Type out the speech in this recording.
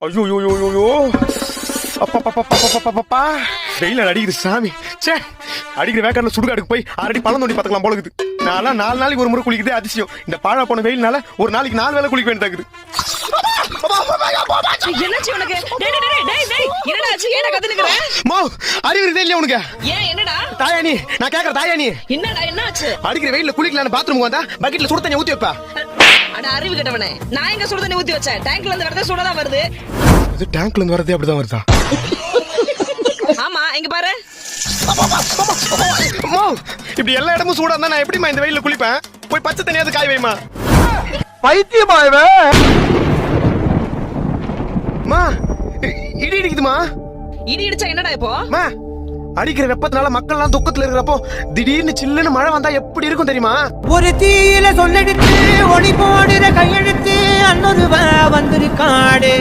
ஐயோ யோ யோ யோ யோ அப்பா வெயில அடிக்குது சாமி. சே, அடிக்கிற வேக்காடுல சுடுகாடுக்கு போய் ஆல்ரெடி பழம் தோண்டி பார்த்துக்கலாம் போல இருக்குது. நான்லாம் 4 நாளைக்கு ஒரு முறை குளிக்குதே அதிசயம். இந்த பாழா போன வெயில்னால ஒரு நாளைக்கு 4 வேளை குளிக்க வேண்டியதாக்குது. என்னாச்சு உனக்கு? டேய் டேய் டேய் டேய் என்னடா ஆச்சு? ஏன்டா கத்து நிக்கற? மா, அறிவு இருக்கே இல்லையா உனக்கு? ஏன் என்னடா? தாயானி, நான் கேக்குற தாயானி. என்னடா என்னாச்சு? அடிக்கிற வெயில்ல குளிக்கலாம்னு பாத்ரூம் வந்தா பக்கெட்ல சுடு தண்ணி ஊத்தி வைப்பா. அட அறிவு கெட்டவனே, நான் எங்க சுடு தண்ணி ஊத்தி வச்சேன்? டேங்க்ல இருந்து வரதே சுடதான் வருது. இது டேங்க்ல இருந்து வரதே அப்படிதான் வருதா? ஆமா, இங்க பாரு. அம்மா, இப்படி எல்லா இடமும் சூடா இருந்தா நான் எப்படிமா இந்த வெயில்ல குளிப்பேன்? போய் பச்சை தண்ணியாவது காய வைமா. பைத்தியமா இவன்? மா, இடி இடிக்குதுமா. இடி இடிச்சா என்னடா இப்போ? மா, அடிக்கிற வெப்பத்தினால மக்கள் எல்லாம் துக்கத்துல இருக்கிறப்போ திடீர்னு சில்லுன்னு மழை வந்தா எப்படி இருக்கும் தெரியுமா? ஒரு தீயில சொல்லெடுத்து ஒளி போடுற கையெழுத்து அன்னொருவ வந்திருக்காடு.